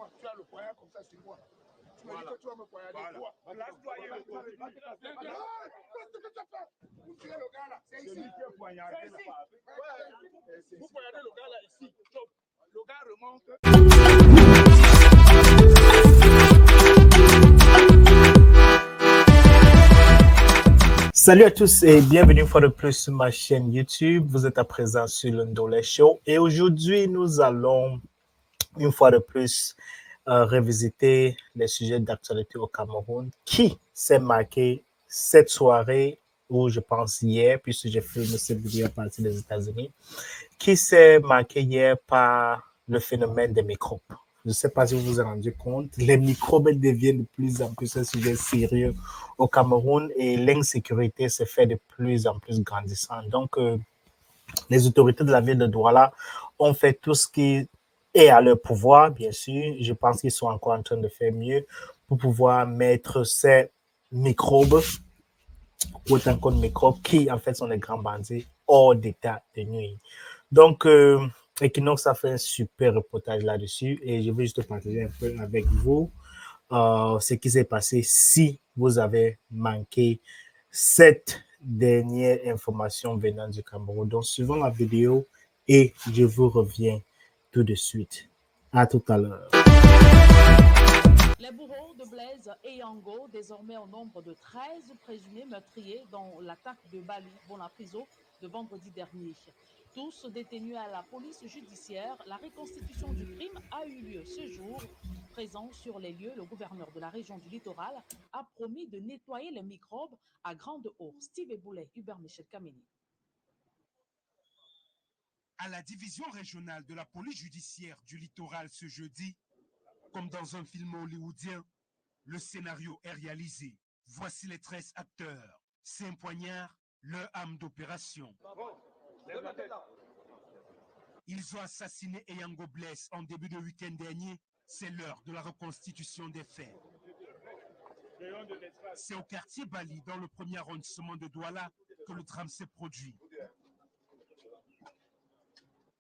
moi. Tu as le poignard comme ça sur moi. Tu m'as dit que tu vas me poignarder. Quoi? Place-toi et Qu'est-ce que tu as fait? Vous tirez le gars là. C'est ici. C'est ici. Vous poignardez le gars là ici. Le gars remonte. Salut à tous et bienvenue une fois de plus sur ma chaîne YouTube. Vous êtes à présent sur le Ndolé Show et aujourd'hui nous allons une fois de plus revisiter les sujets d'actualité au Cameroun qui s'est marqué cette soirée ou je pense hier puisque j'ai filmé cette vidéo à partir des États-Unis, qui s'est marqué hier par le phénomène des microbes. Je ne sais pas si vous vous en rendez compte, les microbes deviennent de plus en plus un sujet sérieux au Cameroun et l'insécurité se fait de plus en plus grandissante. Donc, les autorités de la ville de Douala ont fait tout ce qui est à leur pouvoir, bien sûr. Je pense qu'ils sont encore en train de faire mieux pour pouvoir mettre ces microbes, autant qu'on microbes, qui en fait sont des grands bandits, hors d'état de nuit. Donc, Equinox a fait un super reportage là-dessus et je vais juste partager un peu avec vous ce qui s'est passé si vous avez manqué cette dernière information venant du Cameroun. Donc, suivons la vidéo et je vous reviens tout de suite. À tout à l'heure. Les bourreaux de Blaise et Yango, désormais au nombre de 13 présumés meurtriers dans l'attaque de Bali, Bonapriso, de vendredi dernier. Tous détenus à la police judiciaire, la reconstitution du crime a eu lieu ce jour. Présent sur les lieux, le gouverneur de la région du littoral a promis de nettoyer les microbes à grande eau. Steve Eboulet, Hubert Michel Kameni. À la division régionale de la police judiciaire du littoral ce jeudi, comme dans un film hollywoodien, le scénario est réalisé. Voici les 13 acteurs. 5 poignards, leur âme d'opération. Ils ont assassiné Eyango Blaise en début de week-end dernier. C'est l'heure de la reconstitution des faits. C'est au quartier Bali, dans le premier arrondissement de Douala, que le drame s'est produit.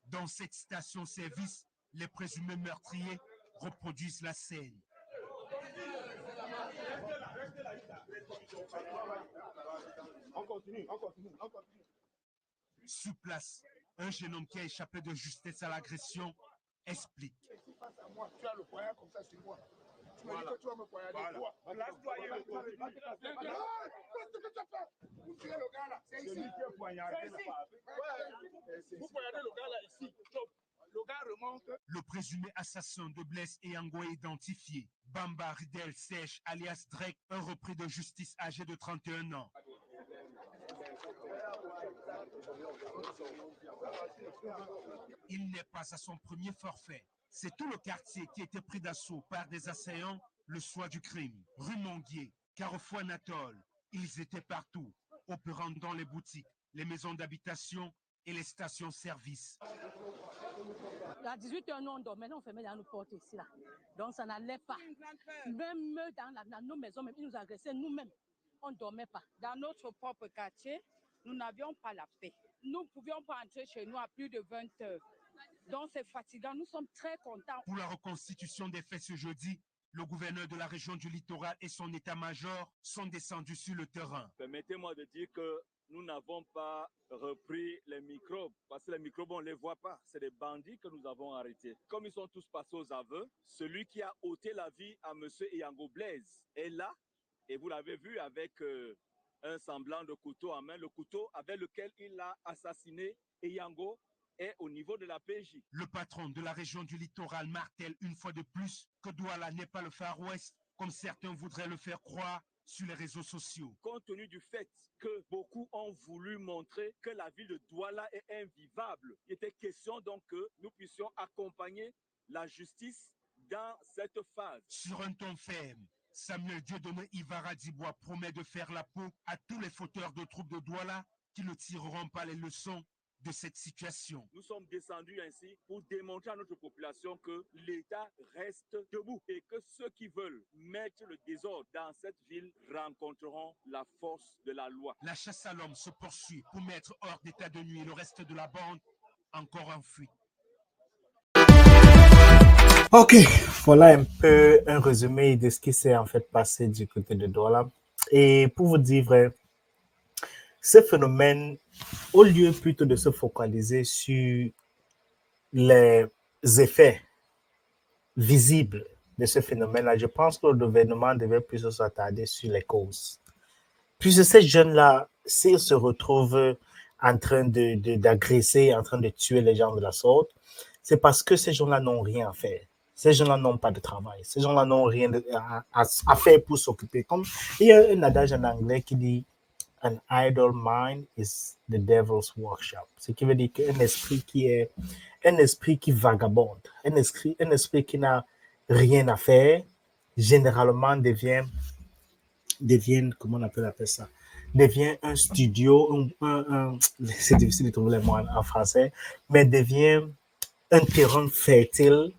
Dans cette station-service, les présumés meurtriers reproduisent la scène. On continue. Sur place, un jeune homme qui a échappé de justesse à l'agression explique. Face à moi, tu as le poignard comme ça sur moi. Tu m'as dit que tu vas me poignarder. Quoi? Place-toi et Qu'est-ce que tu as fait? Vous tirez le gars là. C'est ici. Vous poignardez le gars là ici. Le gars remonte. Le présumé assassin de Blaise et Yango est identifié. Bamba Ridel Sèche, alias Drake, un repris de justice âgé de 31 ans. Il n'est pas à son premier forfait. C'est tout le quartier qui était pris d'assaut par des assaillants le soir du crime. Rue Monguier, Carrefour Anatole, ils étaient partout, opérant dans les boutiques, les maisons d'habitation et les stations-service. À 18h, nous on dormait, on fermait dans nos portes ici. Là. Donc ça n'allait pas. Même dans nos maisons, même, ils nous agressaient nous-mêmes. On ne dormait pas. Dans notre propre quartier, nous n'avions pas la paix. Nous ne pouvions pas entrer chez nous à plus de 20 heures. Donc c'est fatigant. Nous sommes très contents. Pour la reconstitution des faits ce jeudi, le gouverneur de la région du littoral et son état-major sont descendus sur le terrain. Permettez-moi de dire que nous n'avons pas repris les microbes, parce que les microbes, on ne les voit pas. C'est des bandits que nous avons arrêtés. Comme ils sont tous passés aux aveux, celui qui a ôté la vie à M. Eyango Blaise est là, et vous l'avez vu avec un semblant de couteau en main, le couteau avec lequel il a assassiné Eyango est au niveau de la PJ. Le patron de la région du littoral martèle une fois de plus que Douala n'est pas le Far West, comme certains voudraient le faire croire sur les réseaux sociaux. Compte tenu du fait que beaucoup ont voulu montrer que la ville de Douala est invivable, il était question donc que nous puissions accompagner la justice dans cette phase. Sur un ton ferme, Samuel Dieudonné Ivara Dibois promet de faire la peau à tous les fauteurs de troubles de Douala qui ne tireront pas les leçons de cette situation. Nous sommes descendus ainsi pour démontrer à notre population que l'État reste debout et que ceux qui veulent mettre le désordre dans cette ville rencontreront la force de la loi. La chasse à l'homme se poursuit pour mettre hors d'état de nuit le reste de la bande encore en fuite. Ok, voilà un peu un résumé de ce qui s'est en fait passé du côté de Douala. Et pour vous dire vrai, ce phénomène, au lieu plutôt de se focaliser sur les effets visibles de ce phénomène-là, je pense que le gouvernement devait plus s'attarder sur les causes. Puisque ces jeunes-là, s'ils se retrouvent en train d'agresser, en train de tuer les gens de la sorte, c'est parce que ces gens-là n'ont rien à faire. Ces gens-là n'ont pas de travail. Ces gens-là n'ont rien à faire pour s'occuper. Comme il y a un adage en anglais qui dit An idle mind is the devil's workshop. Ce qui veut dire qu'un esprit qui vagabonde, un esprit qui n'a rien à faire, généralement devient, comment on appelle ça, devient un studio, c'est difficile de trouver les mots en français, mais devient un terrain fertile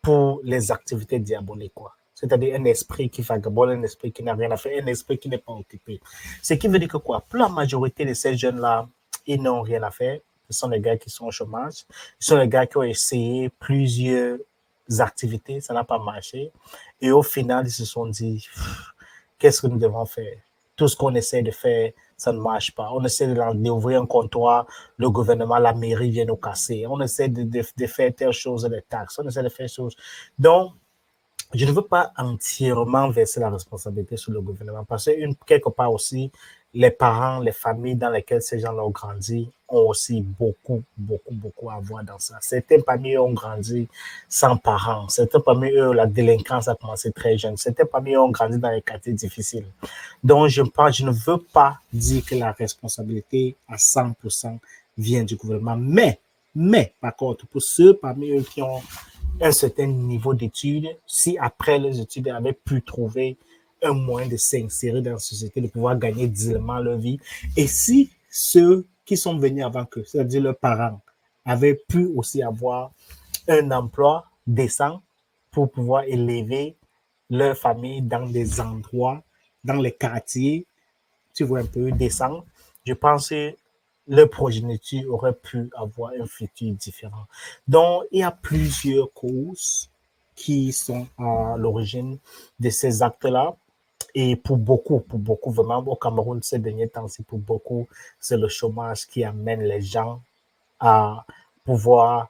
pour les activités diaboliques, quoi. C'est-à-dire un esprit qui vagabonde, un esprit qui n'a rien à faire, un esprit qui n'est pas occupé. Ce qui veut dire que quoi? Pour la majorité de ces jeunes-là, ils n'ont rien à faire. Ce sont les gars qui sont au chômage. Ce sont les gars qui ont essayé plusieurs activités, ça n'a pas marché. Et au final, ils se sont dit, qu'est-ce que nous devons faire? Tout ce qu'on essaie de faire, ça ne marche pas. On essaie d'ouvrir un comptoir, le gouvernement, la mairie vient nous casser. On essaie de faire telle chose, les taxes. On essaie de faire choses. Donc, je ne veux pas entièrement verser la responsabilité sur le gouvernement parce que quelque part aussi, les parents, les familles dans lesquelles ces gens-là ont grandi ont aussi beaucoup à voir dans ça. Certains parmi eux ont grandi sans parents. Certains parmi eux, la délinquance a commencé très jeune. Certains parmi eux ont grandi dans les quartiers difficiles. Donc, je ne veux pas dire que la responsabilité à 100% vient du gouvernement. Mais, par contre, pour ceux parmi eux qui ont un certain niveau d'études, si après les études, ils avaient pu trouver un moyen de s'insérer dans la société, de pouvoir gagner dignement leur vie. Et si ceux qui sont venus avant qu'eux, c'est-à-dire leurs parents, avaient pu aussi avoir un emploi décent pour pouvoir élever leur famille dans des endroits, dans les quartiers, tu vois, un peu décents, je pense que leur progéniture aurait pu avoir un futur différent. Donc, il y a plusieurs causes qui sont à l'origine de ces actes-là. Et pour beaucoup, vraiment, au Cameroun, ces derniers temps-ci, pour beaucoup, c'est le chômage qui amène les gens à pouvoir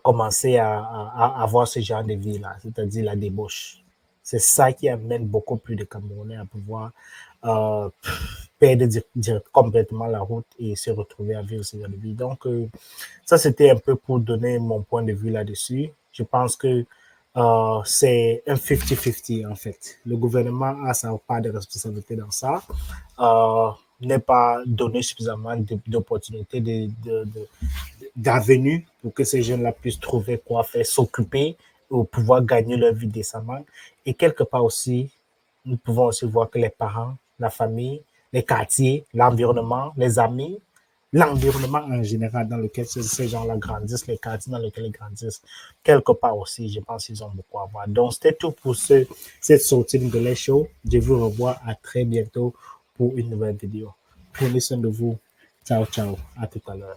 commencer à avoir ce genre de vie-là, c'est-à-dire la débauche. C'est ça qui amène beaucoup plus de Camerounais à pouvoir perdre complètement la route et se retrouver à vivre ce genre de vie. Donc, ça, c'était un peu pour donner mon point de vue là-dessus. Je pense que c'est un 50-50 en fait. Le gouvernement a sa part de responsabilité dans ça. N'est pas donné suffisamment d'opportunités, d'avenues pour que ces jeunes-là puissent trouver quoi faire, s'occuper ou pouvoir gagner leur vie décemment. Et quelque part aussi, nous pouvons aussi voir que les parents, la famille, les quartiers, l'environnement, les amis, l'environnement en général dans lequel ces gens-là grandissent, les quartiers dans lesquels ils grandissent, quelque part aussi, je pense qu'ils ont beaucoup à voir. Donc, c'était tout pour cette sortie de Ndolé Show. Je vous revois à très bientôt pour une nouvelle vidéo. Prenez soin de vous. Ciao, ciao. À tout à l'heure.